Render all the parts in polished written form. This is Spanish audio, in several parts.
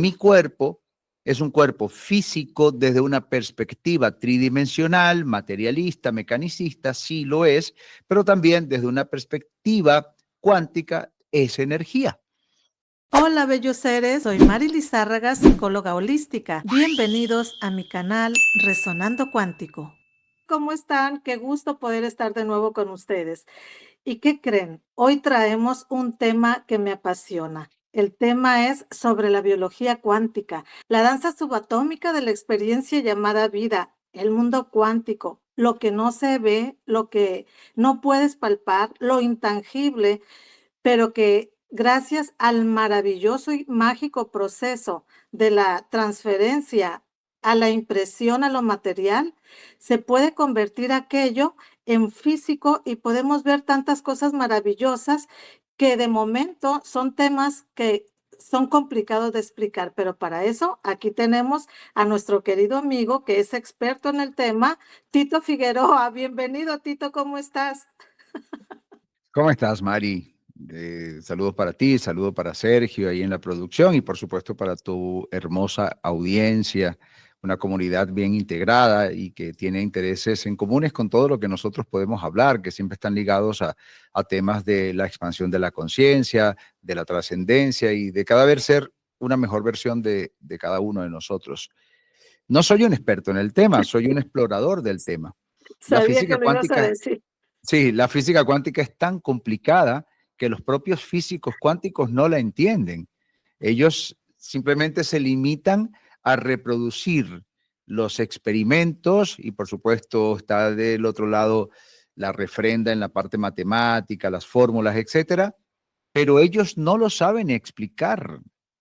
Mi cuerpo es un cuerpo físico desde una perspectiva tridimensional, materialista, mecanicista, sí lo es, pero también desde una perspectiva cuántica es energía. Hola, bellos seres, soy Mari Lizárraga, psicóloga holística. Bienvenidos a mi canal Resonando Cuántico. ¿Cómo están? Qué gusto poder estar de nuevo con ustedes. ¿Y qué creen? Hoy traemos un tema que me apasiona. El tema es sobre la biología cuántica, la danza subatómica de la experiencia llamada vida, el mundo cuántico, lo que no se ve, lo que no puedes palpar, lo intangible, pero que gracias al maravilloso y mágico proceso de la transferencia a la impresión a lo material, se puede convertir aquello en físico y podemos ver tantas cosas maravillosas que de momento son temas que son complicados de explicar, pero para eso aquí tenemos a nuestro querido amigo que es experto en el tema, Tito Figueroa. Bienvenido, Tito, ¿cómo estás? ¿Cómo estás, Mari? Saludos para ti, saludos para Sergio ahí en la producción y por supuesto para tu hermosa audiencia, una comunidad bien integrada y que tiene intereses en comunes con todo lo que nosotros podemos hablar, que siempre están ligados a temas de la expansión de la conciencia, de la trascendencia y de cada vez ser una mejor versión de cada uno de nosotros. No soy un experto en el tema, soy un explorador del tema. La Sabía física que lo ibas a cuántica. decir. Sí, la física cuántica es tan complicada que los propios físicos cuánticos no la entienden. Ellos simplemente se limitan a reproducir los experimentos y por supuesto está del otro lado la refrenda en la parte matemática, las fórmulas, etcétera, pero ellos no lo saben explicar.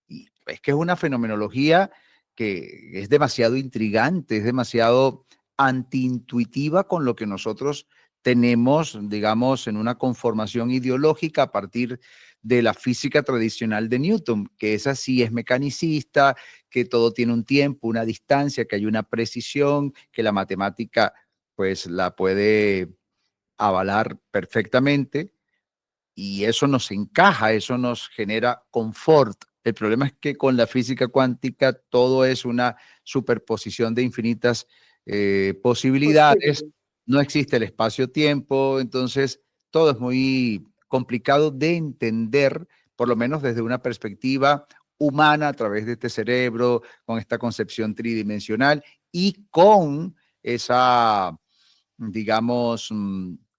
Y es que es una fenomenología que es demasiado intrigante, es demasiado antiintuitiva con lo que nosotros tenemos, digamos, en una conformación ideológica a partir de la física tradicional de Newton, que esa sí es mecanicista, que todo tiene un tiempo, una distancia, que hay una precisión, que la matemática pues la puede avalar perfectamente y eso nos encaja, eso nos genera confort. El problema es que con la física cuántica todo es una superposición de infinitas posibilidades, Posible. no existe el espacio-tiempo, entonces todo es muy complicado de entender, por lo menos desde una perspectiva humana a través de este cerebro, con esta concepción tridimensional y con esa digamos,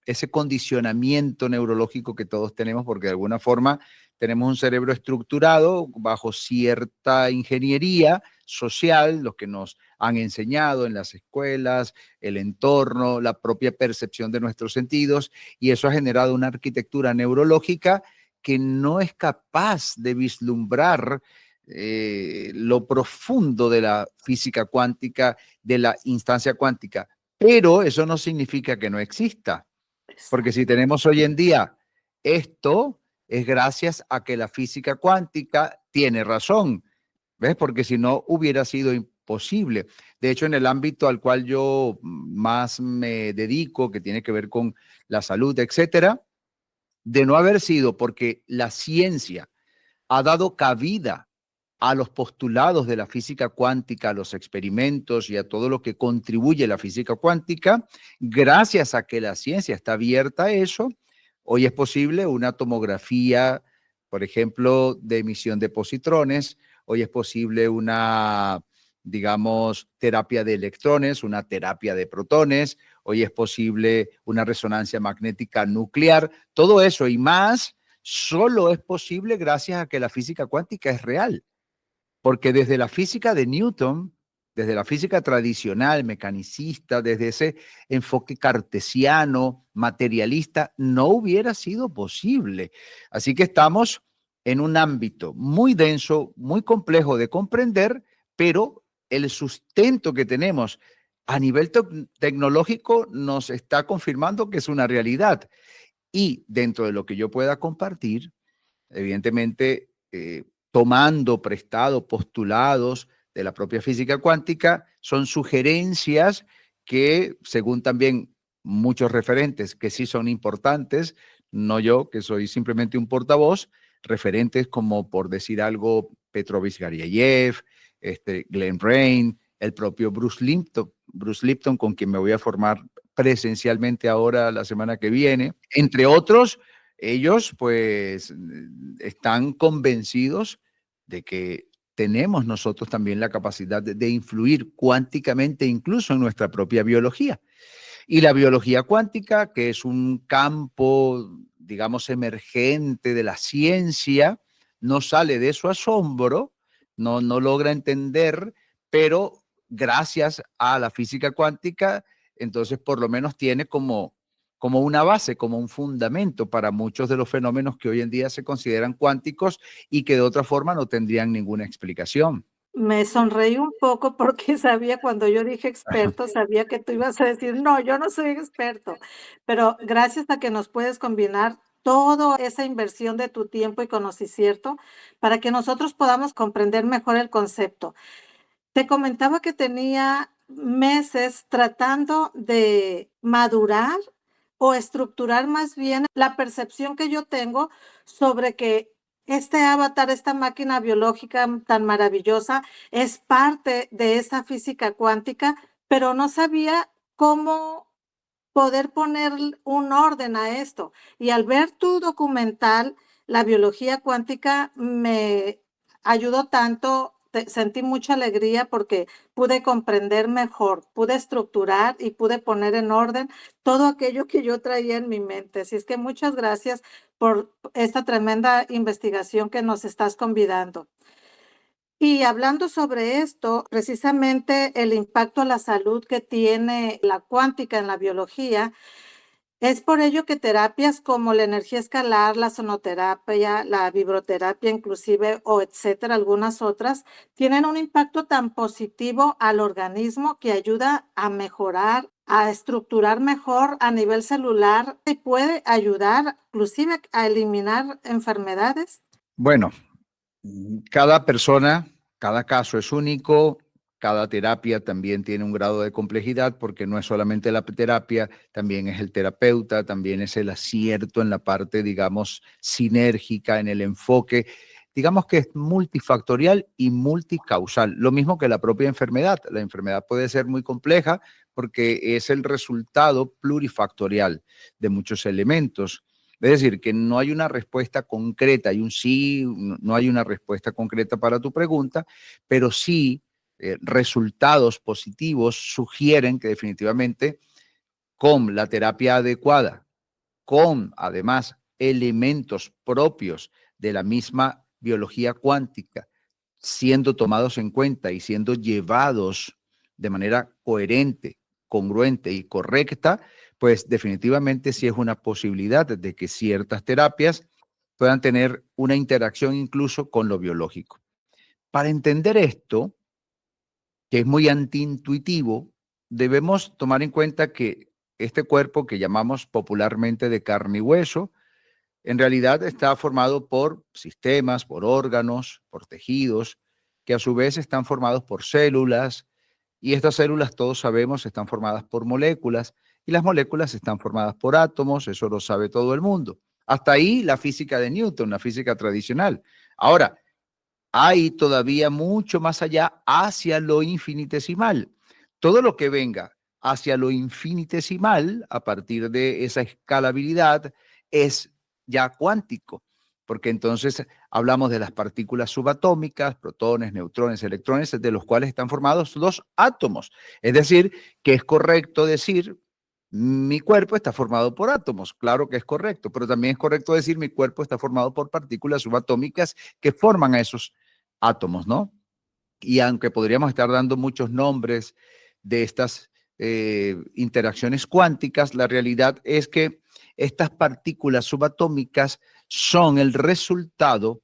ese condicionamiento neurológico que todos tenemos, porque de alguna forma tenemos un cerebro estructurado bajo cierta ingeniería social, lo que nos han enseñado en las escuelas, el entorno, la propia percepción de nuestros sentidos, y eso ha generado una arquitectura neurológica que no es capaz de vislumbrar lo profundo de la física cuántica, de la instancia cuántica. Pero eso no significa que no exista, porque si Exacto. tenemos hoy en día esto, es gracias a que la física cuántica tiene razón, ¿ves? Porque si no hubiera sido imposible. De hecho, en el ámbito al cual yo más me dedico, que tiene que ver con la salud, etcétera, de no haber sido porque la ciencia ha dado cabida a los postulados de la física cuántica, a los experimentos y a todo lo que contribuye la física cuántica, gracias a que la ciencia está abierta a eso, hoy es posible una tomografía, por ejemplo, de emisión de positrones, hoy es posible una, digamos, terapia de electrones, una terapia de protones, hoy es posible una resonancia magnética nuclear, todo eso y más solo es posible gracias a que la física cuántica es real, porque desde la física de Newton, desde la física tradicional, mecanicista, desde ese enfoque cartesiano, materialista, no hubiera sido posible. Así que estamos en un ámbito muy denso, muy complejo de comprender, pero el sustento que tenemos a nivel tecnológico nos está confirmando que es una realidad. Y dentro de lo que yo pueda compartir, evidentemente, tomando prestado postulados de la propia física cuántica, son sugerencias que, según también muchos referentes que sí son importantes, no yo, que soy simplemente un portavoz, referentes como por decir algo, Petrovich Garyayev, Glenn Brain, el propio Bruce Lipton, con quien me voy a formar presencialmente ahora la semana que viene, entre otros. Ellos pues están convencidos de que tenemos nosotros también la capacidad de influir cuánticamente incluso en nuestra propia biología. Y la biología cuántica, que es un campo, digamos, emergente de la ciencia, no sale de su asombro, no logra entender, pero gracias a la física cuántica, entonces por lo menos tiene como una base, como un fundamento para muchos de los fenómenos que hoy en día se consideran cuánticos y que de otra forma no tendrían ninguna explicación. Me sonreí un poco porque sabía cuando yo dije experto, sabía que tú ibas a decir, no, yo no soy experto, pero gracias a que nos puedes combinar toda esa inversión de tu tiempo y conocimiento para que nosotros podamos comprender mejor el concepto. Te comentaba que tenía meses tratando de madurar o estructurar más bien la percepción que yo tengo sobre que este avatar, esta máquina biológica tan maravillosa, es parte de esa física cuántica, pero no sabía cómo poder poner un orden a esto. Y al ver tu documental, la biología cuántica me ayudó tanto, sentí mucha alegría porque pude comprender mejor, pude estructurar y pude poner en orden todo aquello que yo traía en mi mente. Así es que muchas gracias por esta tremenda investigación que nos estás convidando. Y hablando sobre esto, precisamente el impacto a la salud que tiene la cuántica en la biología, es por ello que terapias como la energía escalar, la sonoterapia, la vibroterapia inclusive o etcétera, algunas otras, tienen un impacto tan positivo al organismo que ayuda a mejorar, a estructurar mejor a nivel celular y puede ayudar inclusive a eliminar enfermedades. Bueno, cada persona, cada caso es único, cada terapia también tiene un grado de complejidad porque no es solamente la terapia, también es el terapeuta, también es el acierto en la parte, digamos, sinérgica, en el enfoque. Digamos que es multifactorial y multicausal, lo mismo que la propia enfermedad. La enfermedad puede ser muy compleja porque es el resultado plurifactorial de muchos elementos. Es decir, que no hay una respuesta concreta, hay un sí, no hay una respuesta concreta para tu pregunta, pero sí resultados positivos sugieren que definitivamente con la terapia adecuada, con además elementos propios de la misma biología cuántica, siendo tomados en cuenta y siendo llevados de manera coherente, congruente y correcta, pues definitivamente sí es una posibilidad de que ciertas terapias puedan tener una interacción incluso con lo biológico. Para entender esto, que es muy antiintuitivo, debemos tomar en cuenta que este cuerpo que llamamos popularmente de carne y hueso, en realidad está formado por sistemas, por órganos, por tejidos, que a su vez están formados por células, y estas células, todos sabemos, están formadas por moléculas, y las moléculas están formadas por átomos, eso lo sabe todo el mundo. Hasta ahí la física de Newton, la física tradicional. Ahora, hay todavía mucho más allá hacia lo infinitesimal. Todo lo que venga hacia lo infinitesimal, a partir de esa escalabilidad, es ya cuántico, porque entonces hablamos de las partículas subatómicas, protones, neutrones, electrones, de los cuales están formados los átomos. Es decir, que es correcto decir, mi cuerpo está formado por átomos, claro que es correcto, pero también es correcto decir, mi cuerpo está formado por partículas subatómicas que forman a esos átomos, ¿no? Y aunque podríamos estar dando muchos nombres de estas interacciones cuánticas, la realidad es que estas partículas subatómicas son el resultado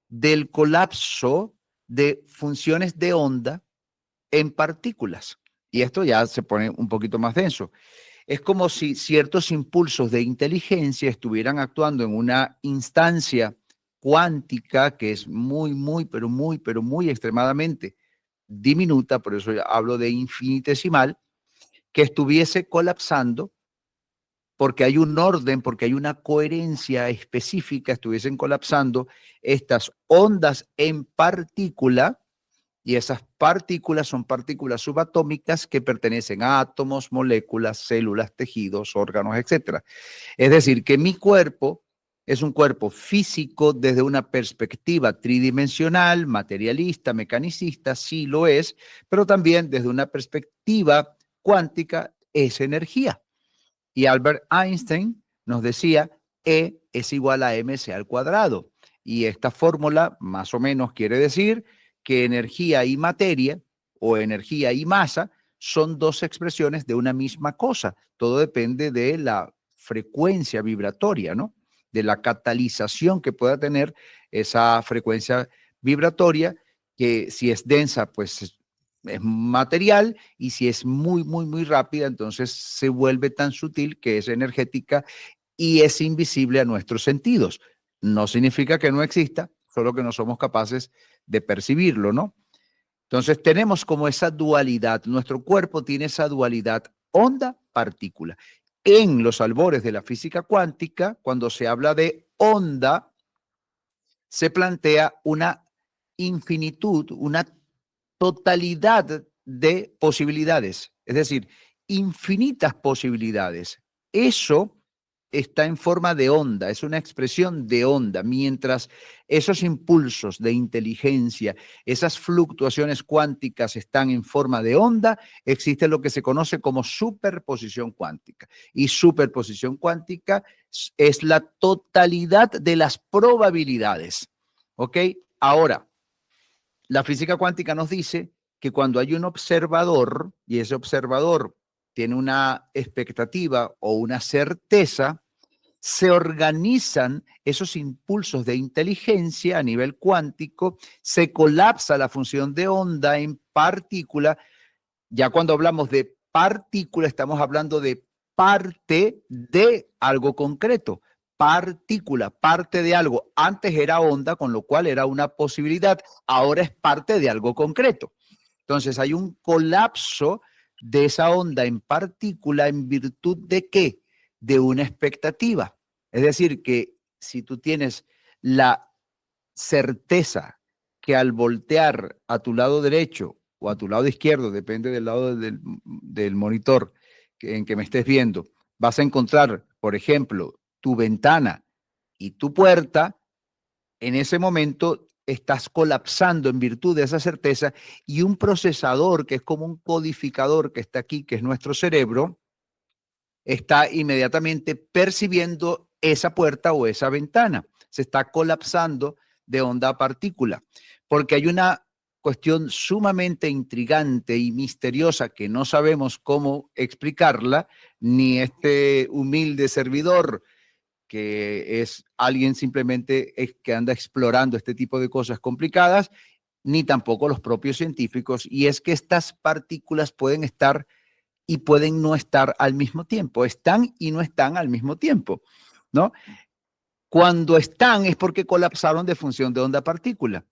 del colapso de funciones de onda en partículas. Y esto ya se pone un poquito más denso. Es como si ciertos impulsos de inteligencia estuvieran actuando en una instancia cuántica que es pero muy extremadamente diminuta, por eso hablo de infinitesimal, que estuviese colapsando porque hay un orden, porque hay una coherencia específica, estuviesen colapsando estas ondas en partícula, y esas partículas son partículas subatómicas que pertenecen a átomos, moléculas, células, tejidos, órganos, etc. Es decir, que mi cuerpo es un cuerpo físico desde una perspectiva tridimensional, materialista, mecanicista, sí lo es, pero también desde una perspectiva cuántica es energía. Y Albert Einstein nos decía, E es igual a mc al cuadrado. Y esta fórmula más o menos quiere decir que energía y materia o energía y masa son dos expresiones de una misma cosa. Todo depende de la frecuencia vibratoria, ¿no? De la catalización que pueda tener esa frecuencia vibratoria, que si es densa, pues es material, y si es muy, muy, muy rápida, entonces se vuelve tan sutil que es energética y es invisible a nuestros sentidos. No significa que no exista, solo que no somos capaces de percibirlo, ¿no? Entonces tenemos como esa dualidad, nuestro cuerpo tiene esa dualidad onda-partícula. En los albores de la física cuántica, cuando se habla de onda, se plantea una infinitud, una totalidad de posibilidades, es decir, infinitas posibilidades. Eso está en forma de onda, es una expresión de onda, mientras esos impulsos de inteligencia, esas fluctuaciones cuánticas están en forma de onda, existe lo que se conoce como superposición cuántica. Y superposición cuántica es la totalidad de las probabilidades. ¿Ok? Ahora, la física cuántica nos dice que cuando hay un observador y ese observador tiene una expectativa o una certeza, se organizan esos impulsos de inteligencia a nivel cuántico, se colapsa la función de onda en partícula. Ya cuando hablamos de partícula, estamos hablando de parte de algo concreto. Partícula, parte de algo. Antes era onda, con lo cual era una posibilidad. Ahora es parte de algo concreto. Entonces hay un colapso de esa onda en partícula en virtud de qué? De una expectativa. Es decir, que si tú tienes la certeza que al voltear a tu lado derecho o a tu lado izquierdo, depende del lado del monitor en que me estés viendo, vas a encontrar, por ejemplo, tu ventana y tu puerta, en ese momento estás colapsando en virtud de esa certeza, y un procesador que es como un codificador que está aquí, que es nuestro cerebro, está inmediatamente percibiendo esa puerta o esa ventana. Se está colapsando de onda a partícula, porque hay una cuestión sumamente intrigante y misteriosa que no sabemos cómo explicarla, ni este humilde servidor, que es alguien simplemente que anda explorando este tipo de cosas complicadas, ni tampoco los propios científicos, y es que estas partículas pueden estar y pueden no estar al mismo tiempo. Están y no están al mismo tiempo, ¿no? Cuando están es porque colapsaron de función de onda-partícula.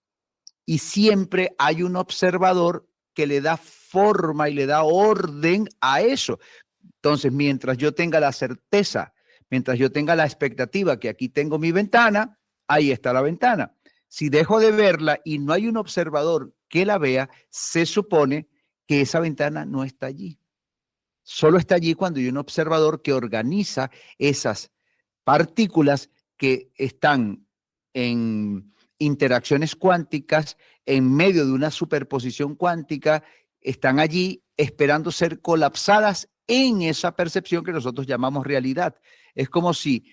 Y siempre hay un observador que le da forma y le da orden a eso. Entonces, mientras yo tenga la certeza, mientras yo tenga la expectativa que aquí tengo mi ventana, ahí está la ventana. Si dejo de verla y no hay un observador que la vea, se supone que esa ventana no está allí. Solo está allí cuando hay un observador que organiza esas partículas que están en interacciones cuánticas en medio de una superposición cuántica, están allí esperando ser colapsadas en esa percepción que nosotros llamamos realidad. Es como si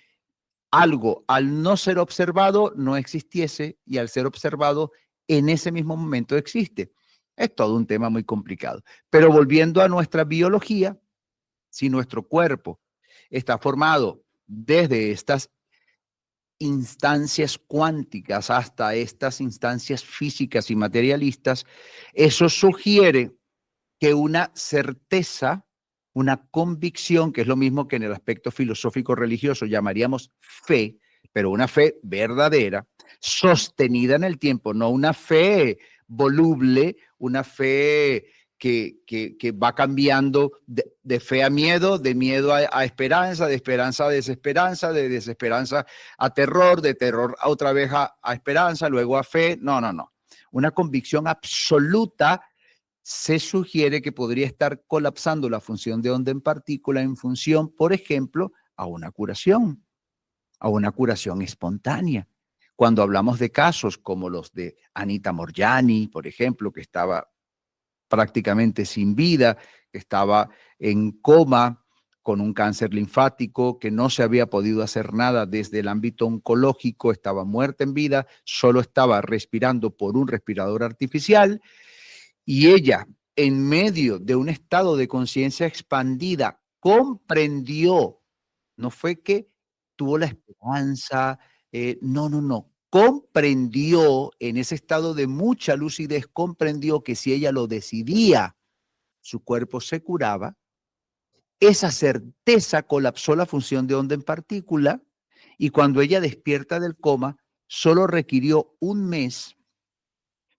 algo, al no ser observado, no existiese, y al ser observado, en ese mismo momento existe. Es todo un tema muy complicado. Pero volviendo a nuestra biología, si nuestro cuerpo está formado desde estas instancias cuánticas hasta estas instancias físicas y materialistas, eso sugiere que una certeza, una convicción, que es lo mismo que en el aspecto filosófico religioso llamaríamos fe, pero una fe verdadera, sostenida en el tiempo, no una fe voluble, una fe que va cambiando de fe a miedo, de miedo a esperanza, de esperanza a desesperanza, de desesperanza a terror, de terror a otra vez a esperanza, luego a fe. No, no, no. Una convicción absoluta se sugiere que podría estar colapsando la función de onda en partícula en función, por ejemplo, a una curación espontánea. Cuando hablamos de casos como los de Anita Moorjani, por ejemplo, que estaba prácticamente sin vida, que estaba en coma con un cáncer linfático, que no se había podido hacer nada desde el ámbito oncológico, estaba muerta en vida, solo estaba respirando por un respirador artificial, y ella, en medio de un estado de conciencia expandida, comprendió, no fue que tuvo la esperanza, no, no, no, comprendió en ese estado de mucha lucidez, comprendió que si ella lo decidía, su cuerpo se curaba. Esa certeza colapsó la función de onda en partícula y cuando ella despierta del coma, solo requirió un mes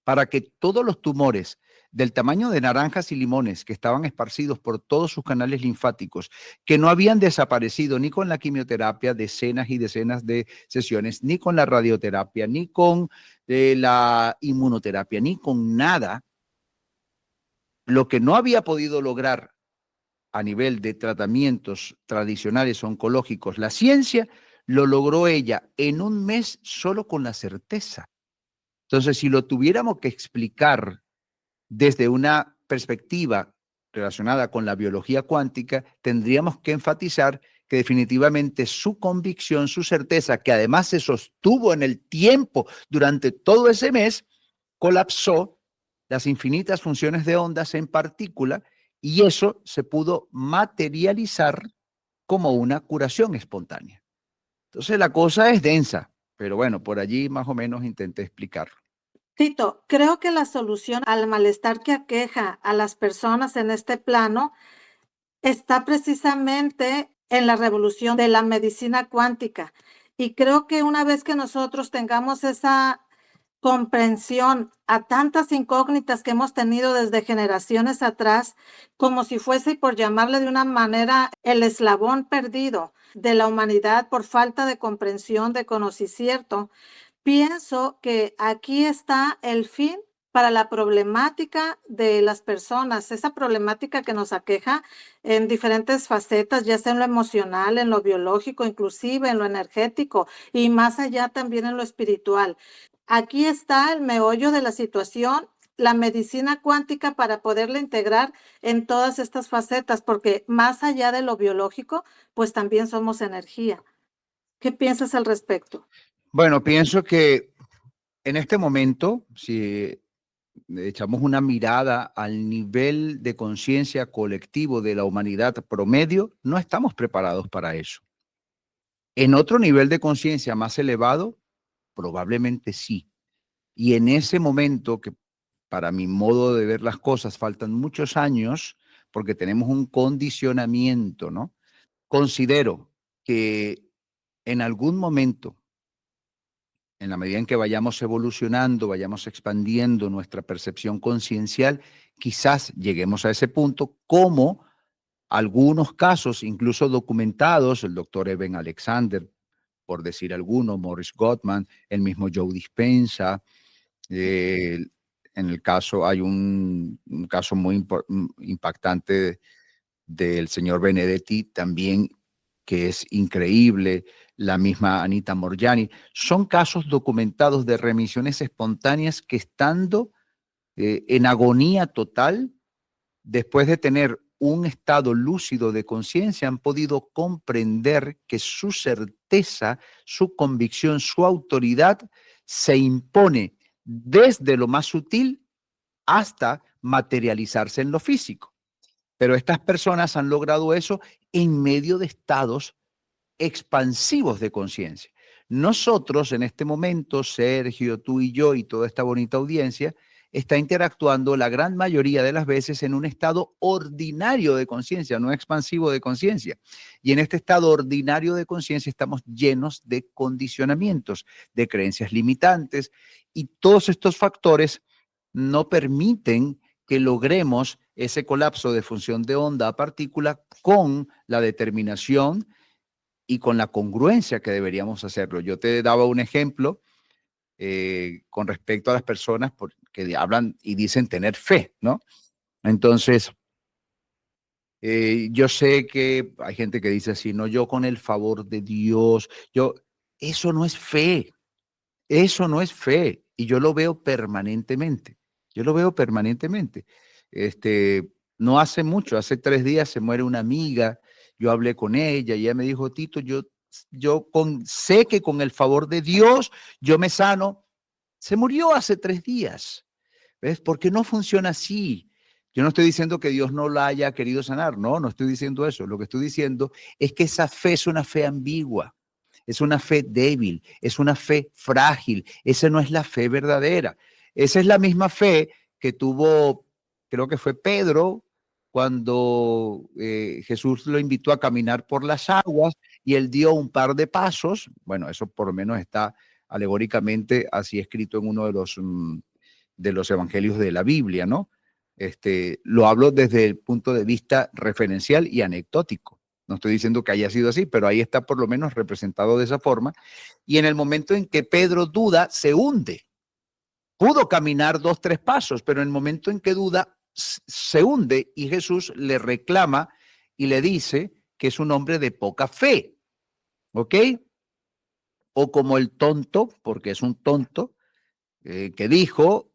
para que todos los tumores del tamaño de naranjas y limones que estaban esparcidos por todos sus canales linfáticos, que no habían desaparecido ni con la quimioterapia, decenas y decenas de sesiones, ni con la radioterapia, ni con la inmunoterapia, ni con nada, lo que no había podido lograr a nivel de tratamientos tradicionales oncológicos, la ciencia lo logró ella en un mes solo con la certeza. Entonces, si lo tuviéramos que explicar desde una perspectiva relacionada con la biología cuántica, tendríamos que enfatizar que definitivamente su convicción, su certeza, que además se sostuvo en el tiempo durante todo ese mes, colapsó las infinitas funciones de ondas en partícula y eso se pudo materializar como una curación espontánea. Entonces la cosa es densa, pero bueno, por allí más o menos intenté explicarlo. Tito, creo que la solución al malestar que aqueja a las personas en este plano está precisamente en la revolución de la medicina cuántica. Y creo que una vez que nosotros tengamos esa comprensión a tantas incógnitas que hemos tenido desde generaciones atrás, como si fuese, por llamarle de una manera, el eslabón perdido de la humanidad por falta de comprensión, de conocimiento, pienso que aquí está el fin para la problemática de las personas, esa problemática que nos aqueja en diferentes facetas, ya sea en lo emocional, en lo biológico, inclusive en lo energético y más allá también en lo espiritual. Aquí está el meollo de la situación, la medicina cuántica para poderla integrar en todas estas facetas, porque más allá de lo biológico, pues también somos energía. ¿Qué piensas al respecto? Bueno, pienso que en este momento, si echamos una mirada al nivel de conciencia colectivo de la humanidad promedio, no estamos preparados para eso. En otro nivel de conciencia más elevado, probablemente sí. Y en ese momento, que para mi modo de ver las cosas faltan muchos años, porque tenemos un condicionamiento, ¿no? Considero que en algún momento, en la medida en que vayamos evolucionando, vayamos expandiendo nuestra percepción conciencial, quizás lleguemos a ese punto, como algunos casos, incluso documentados, el doctor Eben Alexander, por decir alguno, Morris Gottman, el mismo Joe Dispenza. En el caso, hay un caso muy impactante del señor Benedetti también, que es increíble, la misma Anita Moorjani. Son casos documentados de remisiones espontáneas que estando en agonía total, después de tener un estado lúcido de conciencia, han podido comprender que su certeza, su convicción, su autoridad se impone desde lo más sutil hasta materializarse en lo físico. Pero estas personas han logrado eso en medio de estados expansivos de conciencia. Nosotros en este momento, Sergio, tú y yo y toda esta bonita audiencia, está interactuando la gran mayoría de las veces en un estado ordinario de conciencia, no expansivo de conciencia. Y en este estado ordinario de conciencia estamos llenos de condicionamientos, de creencias limitantes, y todos estos factores no permiten que logremos ese colapso de función de onda a partícula con la determinación y con la congruencia que deberíamos hacerlo. Yo te daba un ejemplo con respecto a las personas que hablan y dicen tener fe, ¿no? Entonces, yo sé que hay gente que dice así, no, yo con el favor de Dios, eso no es fe, eso no es fe. Y yo lo veo permanentemente, yo lo veo permanentemente. No hace mucho, hace 3 días se muere una amiga, yo hablé con ella y ella me dijo, Tito, sé que con el favor de Dios yo me sano. Se murió hace 3 días. ¿Ves? Porque no funciona así. Yo no estoy diciendo que Dios no la haya querido sanar, no estoy diciendo eso. Lo que estoy diciendo es que esa fe es una fe ambigua, es una fe débil, es una fe frágil. Esa no es la fe verdadera. Esa es la misma fe que tuvo, creo que fue Pedro, cuando Jesús lo invitó a caminar por las aguas y él dio un par de pasos. Bueno, eso por lo menos está alegóricamente así escrito en uno de los evangelios de la Biblia, ¿no? Lo hablo desde el punto de vista referencial y anecdótico. No estoy diciendo que haya sido así, pero ahí está por lo menos representado de esa forma. Y en el momento en que Pedro duda, se hunde. Pudo caminar 2, 3 pasos, pero en el momento en que duda, se hunde y Jesús le reclama y le dice que es un hombre de poca fe. ¿Ok? O como el tonto, porque es un tonto, que dijo,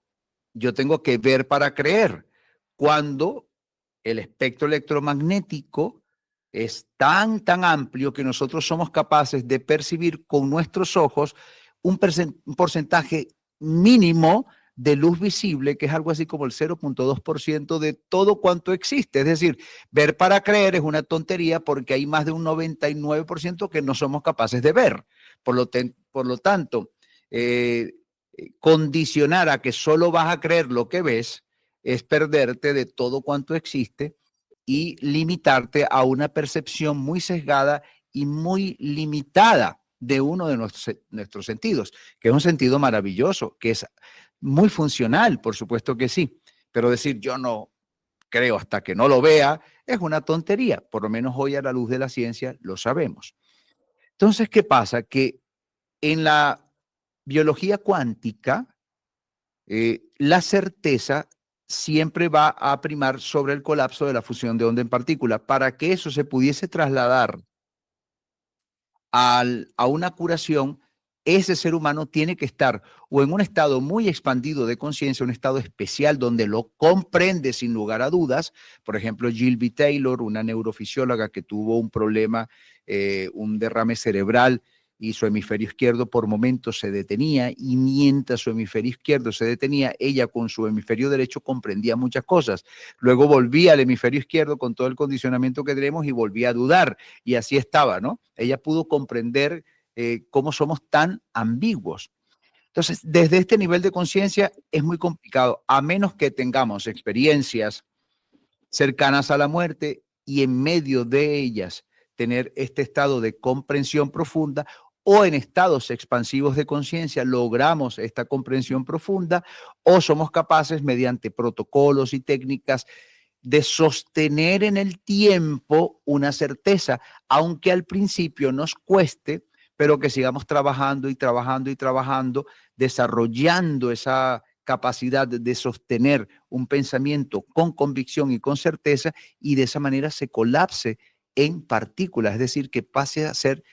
yo tengo que ver para creer, cuando el espectro electromagnético es tan amplio que nosotros somos capaces de percibir con nuestros ojos un porcentaje mínimo de luz visible, que es algo así como el 0,2% de todo cuanto existe. Es decir, ver para creer es una tontería porque hay más de un 99% que no somos capaces de ver. Por lo tanto, eh, condicionar a que solo vas a creer lo que ves es perderte de todo cuanto existe y limitarte a una percepción muy sesgada y muy limitada de uno de nuestros sentidos, que es un sentido maravilloso, que es muy funcional, por supuesto que sí, pero decir yo no creo hasta que no lo vea es una tontería, por lo menos hoy a la luz de la ciencia lo sabemos. Entonces, ¿qué pasa? Que en la biología cuántica, la certeza siempre va a primar sobre el colapso de la fusión de onda en partícula. Para que eso se pudiese trasladar a una curación, ese ser humano tiene que estar o en un estado muy expandido de conciencia, un estado especial donde lo comprende sin lugar a dudas. Por ejemplo, Jill B. Taylor, una neurofisióloga que tuvo un problema, un derrame cerebral, y su hemisferio izquierdo por momentos se detenía, y mientras su hemisferio izquierdo se detenía, ella con su hemisferio derecho comprendía muchas cosas. Luego volvía al hemisferio izquierdo con todo el condicionamiento que tenemos y volvía a dudar, y así estaba, ¿no? Ella pudo comprender cómo somos tan ambiguos. Entonces, desde este nivel de conciencia es muy complicado, a menos que tengamos experiencias cercanas a la muerte y en medio de ellas tener este estado de comprensión profunda, o en estados expansivos de conciencia logramos esta comprensión profunda, o somos capaces mediante protocolos y técnicas de sostener en el tiempo una certeza, aunque al principio nos cueste, pero que sigamos trabajando y trabajando y trabajando, desarrollando esa capacidad de sostener un pensamiento con convicción y con certeza, y de esa manera se colapse en partículas, es decir, que pase a ser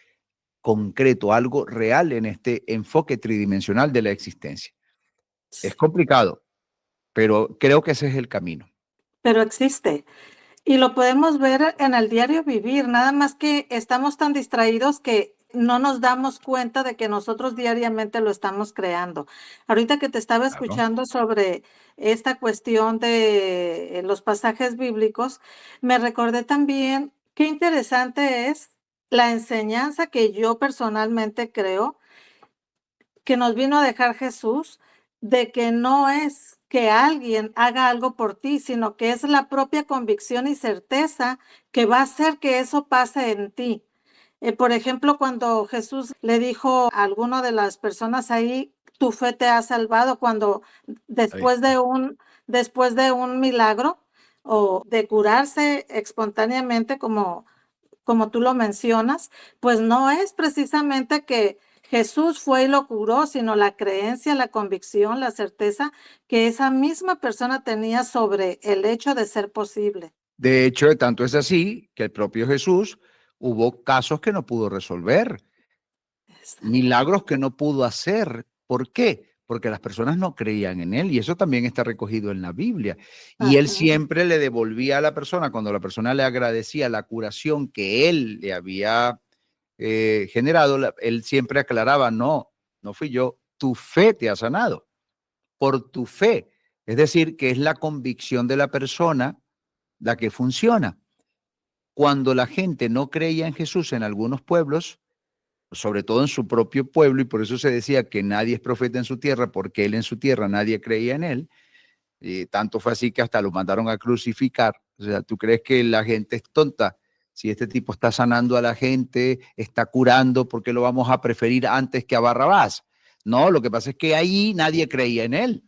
concreto, algo real en este enfoque tridimensional de la existencia. Es complicado, pero creo que ese es el camino. Pero existe. Y lo podemos ver en el diario vivir, nada más que estamos tan distraídos que no nos damos cuenta de que nosotros diariamente lo estamos creando. Ahorita que te estaba Claro. escuchando sobre esta cuestión de los pasajes bíblicos, me recordé también qué interesante es la enseñanza que yo personalmente creo que nos vino a dejar Jesús, de que no es que alguien haga algo por ti, sino que es la propia convicción y certeza que va a hacer que eso pase en ti. Por ejemplo, cuando Jesús le dijo a alguna de las personas ahí, tu fe te ha salvado, cuando Ahí después está. de un milagro, o de curarse espontáneamente como tú lo mencionas, pues no es precisamente que Jesús fue y lo curó, sino la creencia, la convicción, la certeza que esa misma persona tenía sobre el hecho de ser posible. De hecho, tanto es así que el propio Jesús hubo casos que no pudo resolver, Exacto. milagros que no pudo hacer. ¿Por qué? Porque las personas no creían en él y eso también está recogido en la Biblia. Y él Ajá. siempre le devolvía a la persona, cuando la persona le agradecía la curación que él le había generado, él siempre aclaraba, no, no fui yo, tu fe te ha sanado, por tu fe. Es decir, que es la convicción de la persona la que funciona. Cuando la gente no creía en Jesús en algunos pueblos, sobre todo en su propio pueblo, y por eso se decía que nadie es profeta en su tierra, porque él en su tierra nadie creía en él, y tanto fue así que hasta lo mandaron a crucificar. O sea, ¿tú crees que la gente es tonta? Si este tipo está sanando a la gente, está curando, ¿por qué lo vamos a preferir antes que a Barrabás? No, lo que pasa es que ahí nadie creía en él.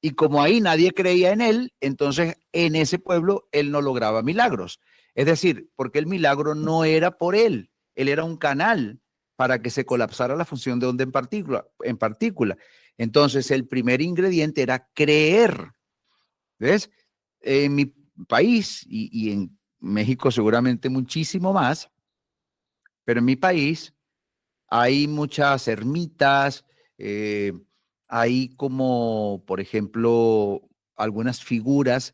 Y como ahí nadie creía en él, entonces en ese pueblo él no lograba milagros. Es decir, porque el milagro no era por él era un canal para que se colapsara la función de onda en partícula. Entonces el primer ingrediente era creer. ¿Ves? En mi país y en México seguramente muchísimo más, pero en mi país hay muchas ermitas, eh, hay como, por ejemplo, algunas figuras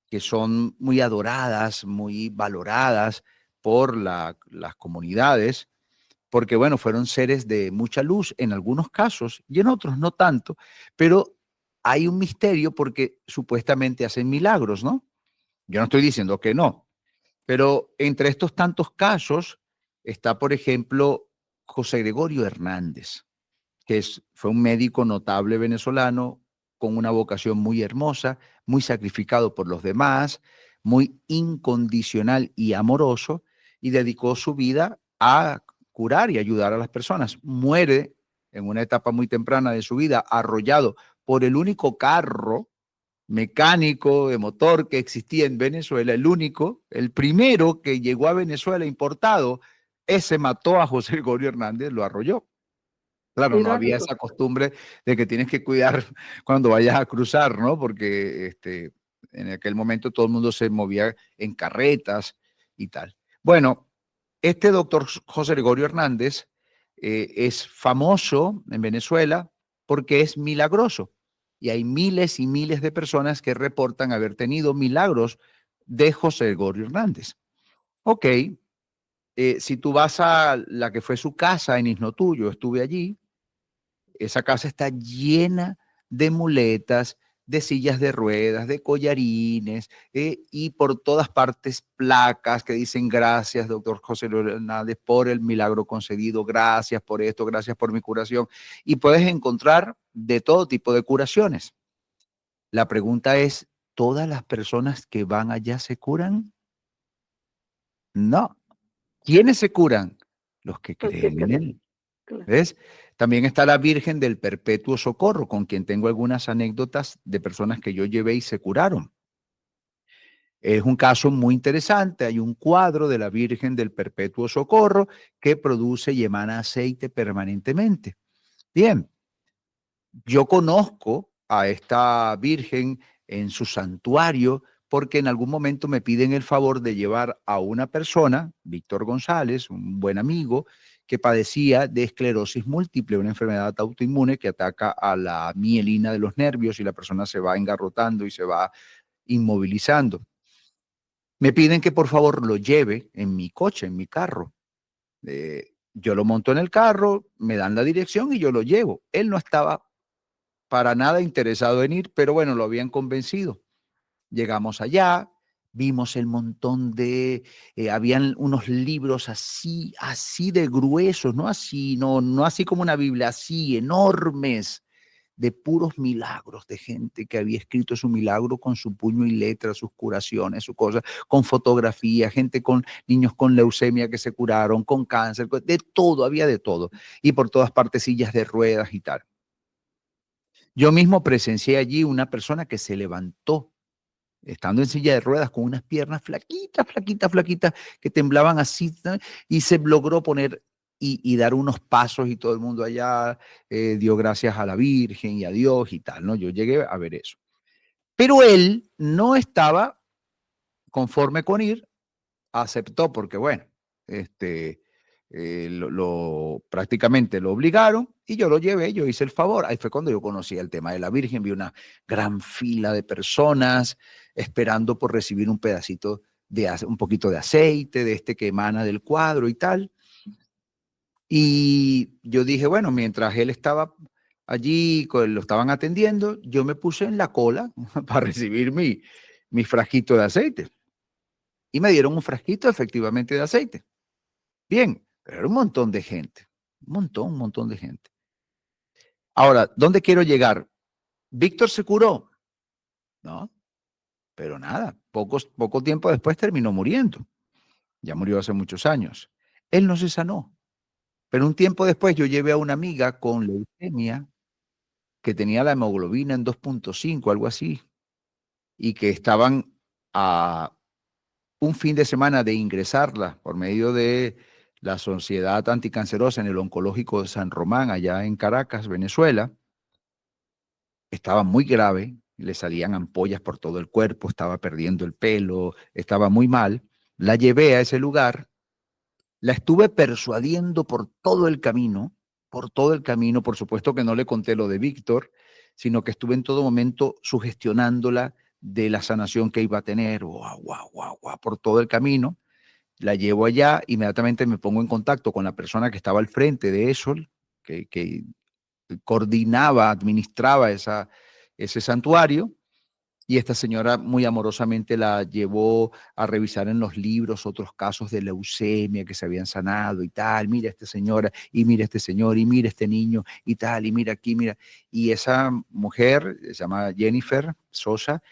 que son muy adoradas, muy valoradas por las comunidades, porque, bueno, fueron seres de mucha luz en algunos casos y en otros no tanto, pero hay un misterio porque supuestamente hacen milagros, ¿no? Yo no estoy diciendo que no, pero entre estos tantos casos está, por ejemplo, José Gregorio Hernández, que fue un médico notable venezolano con una vocación muy hermosa, muy sacrificado por los demás, muy incondicional y amoroso, y dedicó su vida a curar y ayudar a las personas. Muere en una etapa muy temprana de su vida, arrollado por el único carro mecánico de motor que existía en Venezuela, el único, el primero que llegó a Venezuela importado, ese mató a José Gregorio Hernández, lo arrolló. Claro, no había Irónico. esa costumbre de que tienes que cuidar cuando vayas a cruzar, ¿no? Porque en aquel momento todo el mundo se movía en carretas y tal. Bueno, este doctor José Gregorio Hernández es famoso en Venezuela porque es milagroso. Y hay miles y miles de personas que reportan haber tenido milagros de José Gregorio Hernández. Ok, si tú vas a la que fue su casa en Isno Tuyo, estuve allí, esa casa está llena de muletas, de sillas de ruedas, de collarines, y por todas partes placas que dicen gracias, doctor José Hernández, por el milagro concedido, gracias por esto, gracias por mi curación. Y puedes encontrar de todo tipo de curaciones. La pregunta es, ¿todas las personas que van allá se curan? No. ¿Quiénes se curan? Los que Los que creen en creen, él. claro. ¿Ves? También está la Virgen del Perpetuo Socorro, con quien tengo algunas anécdotas de personas que yo llevé y se curaron. Es un caso muy interesante. Hay un cuadro de la Virgen del Perpetuo Socorro que produce y emana aceite permanentemente. Bien, yo conozco a esta Virgen en su santuario porque en algún momento me piden el favor de llevar a una persona, Víctor González, un buen amigo, que padecía de esclerosis múltiple, una enfermedad autoinmune que ataca a la mielina de los nervios y la persona se va engarrotando y se va inmovilizando. Me piden que por favor lo lleve en mi coche, en mi carro. Yo lo monto en el carro, me dan la dirección y yo lo llevo. Él no estaba para nada interesado en ir, pero bueno, lo habían convencido. Llegamos allá, vimos el montón habían unos libros así, así de gruesos, no así, no así como una Biblia, así enormes, de puros milagros, de gente que había escrito su milagro con su puño y letra, sus curaciones, sus cosas, con fotografía, gente con niños con leucemia que se curaron, con cáncer, de todo, había de todo. Y por todas partes sillas de ruedas y tal. Yo mismo presencié allí una persona que se levantó estando en silla de ruedas con unas piernas flaquitas, flaquitas, flaquitas, que temblaban así, ¿no? Y se logró poner y dar unos pasos y todo el mundo allá dio gracias a la Virgen y a Dios y tal, ¿no? Yo llegué a ver eso. Pero él no estaba conforme con ir, aceptó porque, bueno, este, prácticamente lo obligaron y yo lo llevé, yo hice el favor. Ahí fue cuando yo conocí el tema de la Virgen, vi una gran fila de personas esperando por recibir un pedacito un poquito de aceite, de este que emana del cuadro y tal. Y yo dije, bueno, mientras él estaba allí, lo estaban atendiendo, yo me puse en la cola para recibir mi frasquito de aceite. Y me dieron un frasquito efectivamente de aceite. Bien, pero era un montón de gente, un montón de gente. Ahora, ¿dónde quiero llegar? ¿Víctor se curó? No, pero nada, poco tiempo después terminó muriendo. Ya murió hace muchos años. Él no se sanó, pero un tiempo después yo llevé a una amiga con leucemia que tenía la hemoglobina en 2.5, algo así, y que estaban a un fin de semana de ingresarla por medio de la Sociedad Anticancerosa en el Oncológico de San Román, allá en Caracas, Venezuela. Estaba muy grave, le salían ampollas por todo el cuerpo, estaba perdiendo el pelo, estaba muy mal. La llevé a ese lugar, la estuve persuadiendo por todo el camino, por supuesto que no le conté lo de Víctor, sino que estuve en todo momento sugestionándola de la sanación que iba a tener, guau, guau, guau, guau, por todo el camino. La llevo allá, inmediatamente me pongo en contacto con la persona que estaba al frente de eso, que coordinaba, administraba ese santuario, y esta señora muy amorosamente la llevó a revisar en los libros otros casos de leucemia que se habían sanado y tal. Mira esta señora, y mira este señor, y mira este niño, y tal, y mira aquí, mira. Y esa mujer, se llama Jennifer Sosa,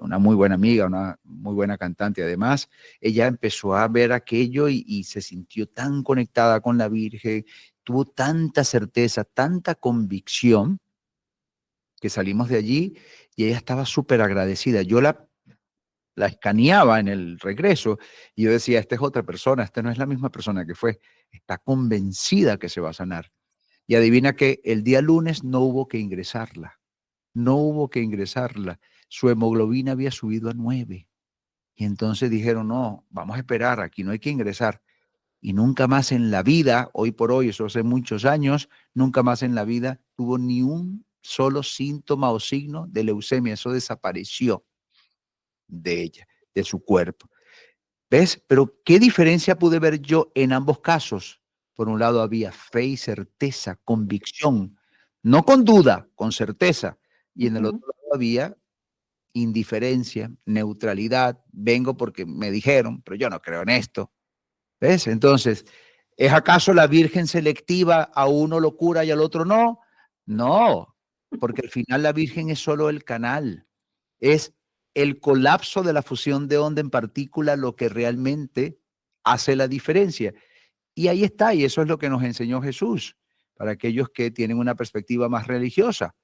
una muy buena amiga, una muy buena cantante además, ella empezó a ver aquello y se sintió tan conectada con la Virgen, tuvo tanta certeza, tanta convicción, que salimos de allí y ella estaba súper agradecida. Yo la escaneaba en el regreso y yo decía, esta es otra persona, esta no es la misma persona que fue, está convencida que se va a sanar. Y adivina que el día lunes no hubo que ingresarla, no hubo que ingresarla. Su hemoglobina había subido a 9. Y entonces dijeron, no, vamos a esperar, aquí no hay que ingresar. Y nunca más en la vida, hoy por hoy, eso hace muchos años, nunca más en la vida tuvo ni un solo síntoma o signo de leucemia. Eso desapareció de ella, de su cuerpo. ¿Ves? Pero ¿qué diferencia pude ver yo en ambos casos? Por un lado había fe y certeza, convicción, no con duda, con certeza. Y en el otro lado había indiferencia, neutralidad. Vengo porque me dijeron, pero yo no creo en esto. ¿Ves? Entonces, ¿es acaso la Virgen selectiva, a uno lo cura y al otro no? No, porque al final la Virgen es solo el canal, es el colapso de la fusión de onda en partícula lo que realmente hace la diferencia. Y ahí está, y eso es lo que nos enseñó Jesús, para aquellos que tienen una perspectiva más religiosa.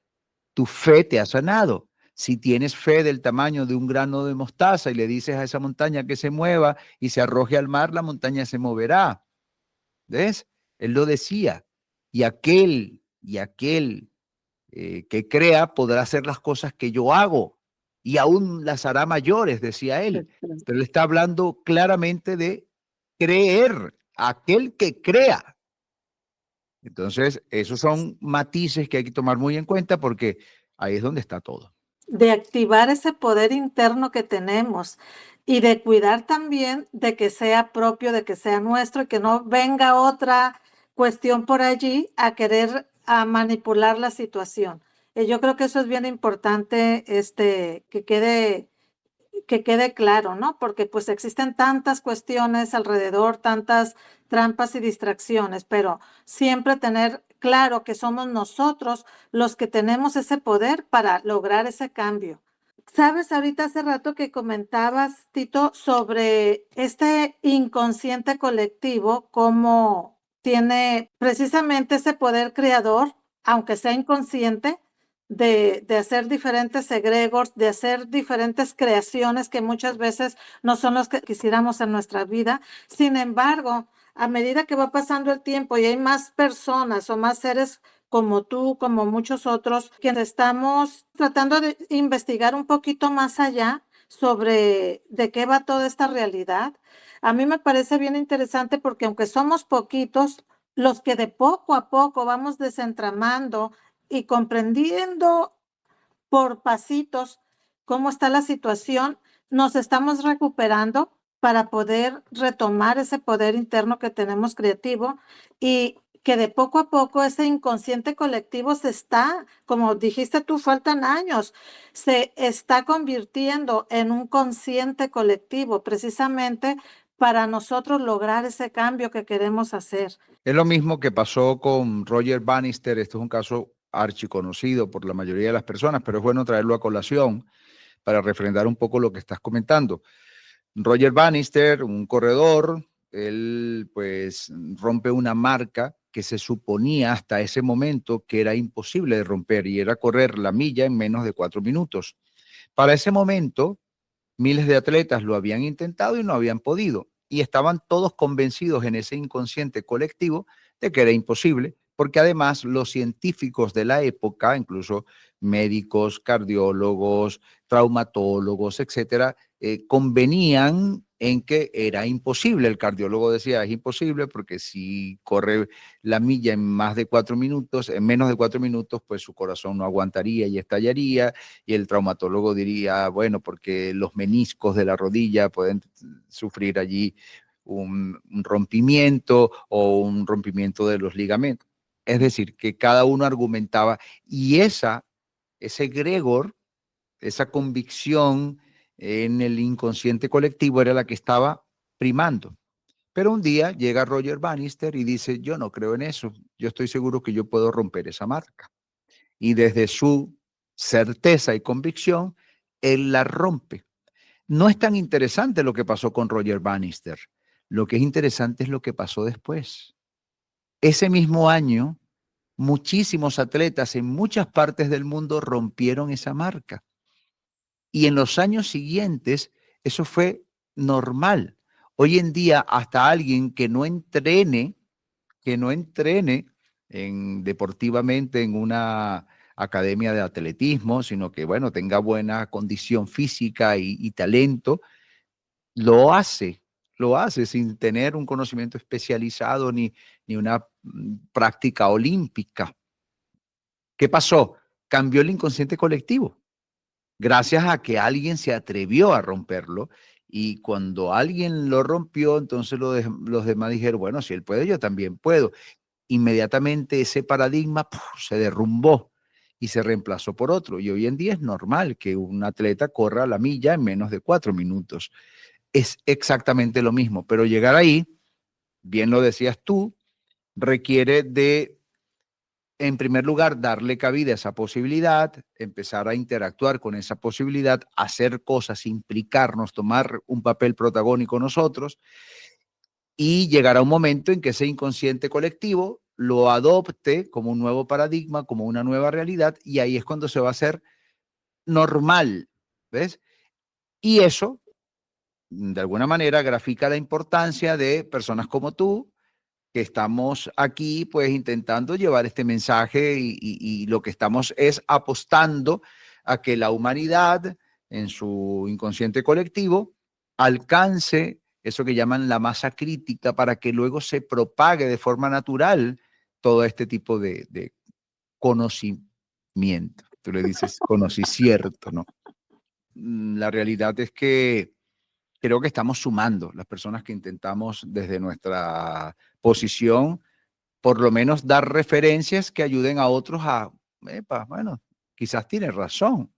Tu fe te ha sanado. Si tienes fe del tamaño de un grano de mostaza y le dices a esa montaña que se mueva y se arroje al mar, la montaña se moverá. ¿Ves? Él lo decía. Y aquel que crea podrá hacer las cosas que yo hago y aún las hará mayores, decía él. Pero él está hablando claramente de creer, aquel que crea. Entonces, esos son matices que hay que tomar muy en cuenta porque ahí es donde está todo. De activar ese poder interno que tenemos y de cuidar también de que sea propio, de que sea nuestro y que no venga otra cuestión por allí a querer a manipular la situación. Yo creo que eso es bien importante, que quede claro, ¿no? Porque pues existen tantas cuestiones alrededor, tantas trampas y distracciones, pero siempre tener claro que somos nosotros los que tenemos ese poder para lograr ese cambio. Sabes, ahorita hace rato que comentabas, Tito, sobre este inconsciente colectivo, cómo tiene precisamente ese poder creador, aunque sea inconsciente, de hacer diferentes egregores, de hacer diferentes creaciones que muchas veces no son las que quisiéramos en nuestra vida. Sin embargo, a medida que va pasando el tiempo y hay más personas o más seres como tú, como muchos otros, que estamos tratando de investigar un poquito más allá sobre de qué va toda esta realidad. A mí me parece bien interesante porque aunque somos poquitos, los que de poco a poco vamos desentramando y comprendiendo por pasitos cómo está la situación, nos estamos recuperando para poder retomar ese poder interno que tenemos creativo y que de poco a poco ese inconsciente colectivo se está, como dijiste tú, faltan años, se está convirtiendo en un consciente colectivo precisamente para nosotros lograr ese cambio que queremos hacer. Es lo mismo que pasó con Roger Bannister. Esto es un caso archiconocido por la mayoría de las personas, pero es bueno traerlo a colación para refrendar un poco lo que estás comentando. Roger Bannister, un corredor, él pues rompe una marca que se suponía hasta ese momento que era imposible de romper y era correr la milla en menos de 4 minutos. Para ese momento, miles de atletas lo habían intentado y no habían podido. Y estaban todos convencidos en ese inconsciente colectivo de que era imposible, porque además los científicos de la época, incluso médicos, cardiólogos, traumatólogos, etcétera, convenían en que era imposible. El cardiólogo decía, es imposible porque si corre la milla en más de 4 minutos, en menos de 4 minutos, pues su corazón no aguantaría y estallaría. Y el traumatólogo diría, bueno, porque los meniscos de la rodilla pueden sufrir allí un rompimiento o un rompimiento de los ligamentos. Es decir, que cada uno argumentaba y ese egregor, esa convicción en el inconsciente colectivo era la que estaba primando. Pero un día llega Roger Bannister y dice, yo no creo en eso, yo estoy seguro que yo puedo romper esa marca. Y desde su certeza y convicción, él la rompe. No es tan interesante lo que pasó con Roger Bannister. Lo que es interesante es lo que pasó después. Ese mismo año, muchísimos atletas en muchas partes del mundo rompieron esa marca. Y en los años siguientes, eso fue normal. Hoy en día, hasta alguien que no entrene deportivamente en una academia de atletismo, sino que, bueno, tenga buena condición física y talento, lo hace, lo hace sin tener un conocimiento especializado ni una práctica olímpica. ¿Qué pasó? Cambió el inconsciente colectivo gracias a que alguien se atrevió a romperlo y cuando alguien lo rompió, entonces los demás dijeron, bueno, si él puede, yo también puedo. Inmediatamente ese paradigma se derrumbó y se reemplazó por otro. Y hoy en día es normal que un atleta corra la milla en menos de 4 minutos. Es exactamente lo mismo, pero llegar ahí, bien lo decías tú, requiere de, en primer lugar, darle cabida a esa posibilidad, empezar a interactuar con esa posibilidad, hacer cosas, implicarnos, tomar un papel protagónico nosotros y llegar a un momento en que ese inconsciente colectivo lo adopte como un nuevo paradigma, como una nueva realidad, y ahí es cuando se va a hacer normal, ¿ves? Y eso, de alguna manera, grafica la importancia de personas como tú, que estamos aquí pues intentando llevar este mensaje y lo que estamos es apostando a que la humanidad en su inconsciente colectivo alcance eso que llaman la masa crítica para que luego se propague de forma natural todo este tipo de conocimiento. Tú le dices conocicierto, ¿no? La realidad es que creo que estamos sumando las personas que intentamos desde nuestra posición por lo menos dar referencias que ayuden a otros a, epa, bueno, quizás tiene razón,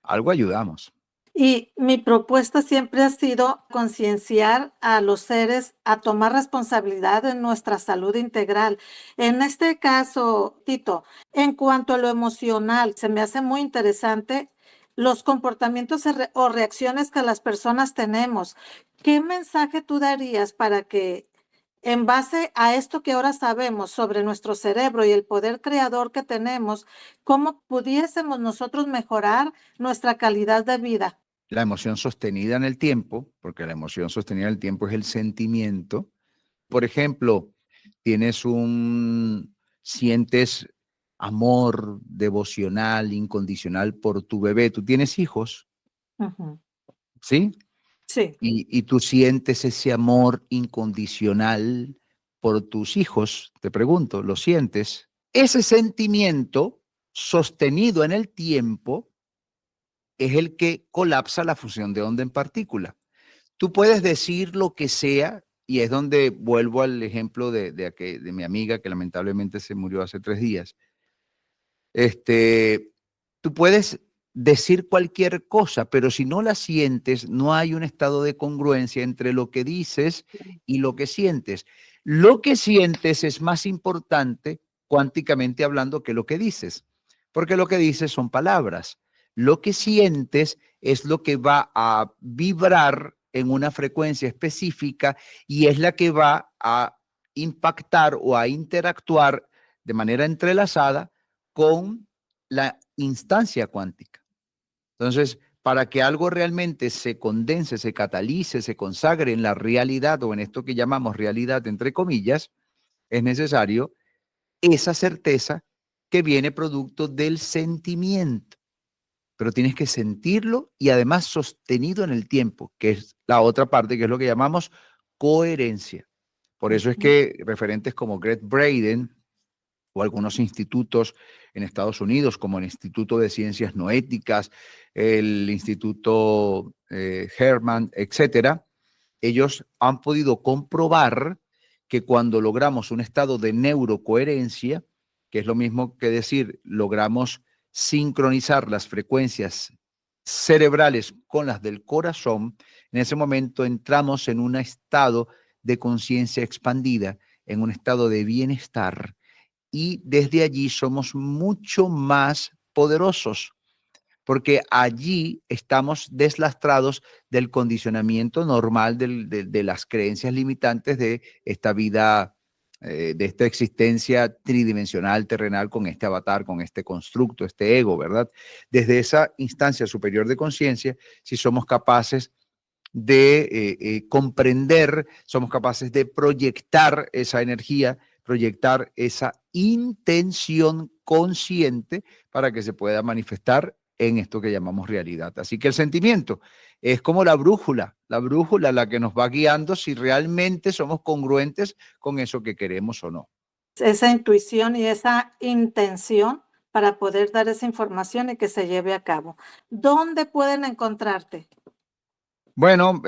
algo ayudamos. Y mi propuesta siempre ha sido concienciar a los seres a tomar responsabilidad en nuestra salud integral. En este caso, Tito, en cuanto a lo emocional, se me hace muy interesante los comportamientos o reacciones que las personas tenemos. ¿Qué mensaje tú darías para que En base a esto que ahora sabemos sobre nuestro cerebro y el poder creador que tenemos, ¿cómo pudiésemos nosotros mejorar nuestra calidad de vida? La emoción sostenida en el tiempo, porque la emoción sostenida en el tiempo es el sentimiento. Por ejemplo, sientes amor devocional, incondicional por tu bebé. ¿Tú tienes hijos? Ujú. ¿Sí? Sí. Y tú sientes ese amor incondicional por tus hijos, te pregunto, ¿lo sientes? Ese sentimiento sostenido en el tiempo es el que colapsa la fusión de onda en partícula. Tú puedes decir lo que sea, y es donde vuelvo al ejemplo de mi amiga que lamentablemente se murió hace 3 días. Este, tú puedes decir cualquier cosa, pero si no la sientes, no hay un estado de congruencia entre lo que dices y lo que sientes. Lo que sientes es más importante cuánticamente hablando que lo que dices, porque lo que dices son palabras. Lo que sientes es lo que va a vibrar en una frecuencia específica y es la que va a impactar o a interactuar de manera entrelazada con la instancia cuántica. Entonces, para que algo realmente se condense, se catalice, se consagre en la realidad o en esto que llamamos realidad, entre comillas, es necesario esa certeza que viene producto del sentimiento. Pero tienes que sentirlo y además sostenido en el tiempo, que es la otra parte, que es lo que llamamos coherencia. Por eso es Ujú. que referentes como Greg Braden o algunos institutos en Estados Unidos, como el Instituto de Ciencias Noéticas, el Instituto Herman, etcétera, ellos han podido comprobar que cuando logramos un estado de neurocoherencia, que es lo mismo que decir, logramos sincronizar las frecuencias cerebrales con las del corazón, en ese momento entramos en un estado de conciencia expandida, en un estado de bienestar, y desde allí somos mucho más poderosos, porque allí estamos deslastrados del condicionamiento normal de las creencias limitantes de esta vida, de esta existencia tridimensional, terrenal, con este avatar, con este constructo, este ego, ¿verdad? Desde esa instancia superior de conciencia, si somos capaces de comprender, somos capaces de proyectar esa energía, proyectar esa intención consciente para que se pueda manifestar en esto que llamamos realidad. Así que el sentimiento es como la brújula la que nos va guiando si realmente somos congruentes con eso que queremos o no. Esa intuición y esa intención para poder dar esa información y que se lleve a cabo. ¿Dónde pueden encontrarte? Bueno,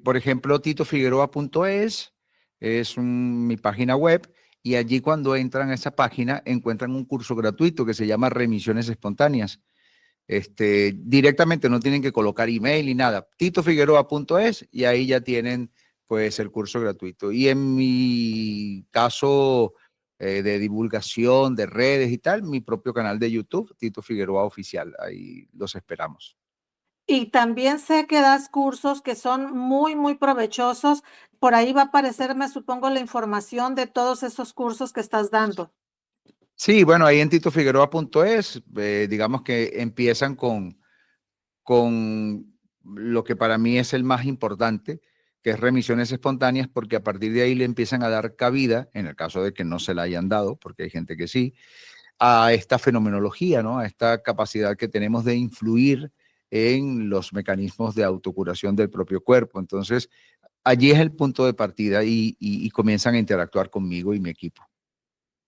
por ejemplo, titofigueroa.es es mi página web, y allí cuando entran a esa página encuentran un curso gratuito que se llama Remisiones Espontáneas. Directamente no tienen que colocar email ni nada. titofigueroa.es y ahí ya tienen pues el curso gratuito. Y en mi caso de divulgación de redes y tal, mi propio canal de YouTube, Tito Figueroa Oficial. Ahí los esperamos. Y también sé que das cursos que son muy, muy provechosos. Por ahí va a aparecer, me supongo, la información de todos esos cursos que estás dando. Sí, bueno, ahí en titofigueroa.es, digamos que empiezan con lo que para mí es el más importante, que es remisiones espontáneas, porque a partir de ahí le empiezan a dar cabida, en el caso de que no se la hayan dado, porque hay gente que sí, a esta fenomenología, ¿no? A esta capacidad que tenemos de influir en los mecanismos de autocuración del propio cuerpo. Entonces, allí es el punto de partida y comienzan a interactuar conmigo y mi equipo.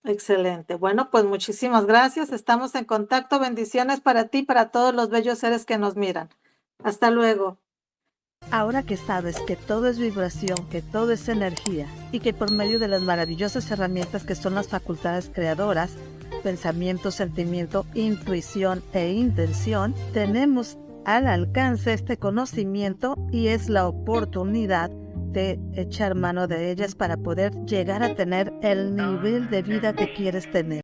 Excelente. Bueno, pues muchísimas gracias. Estamos en contacto. Bendiciones para ti y para todos los bellos seres que nos miran. Hasta luego. Ahora que sabes que todo es vibración, que todo es energía y que por medio de las maravillosas herramientas que son las facultades creadoras, pensamiento, sentimiento, intuición e intención, tenemos al alcance este conocimiento y es la oportunidad de echar mano de ellas para poder llegar a tener el nivel de vida que quieres tener.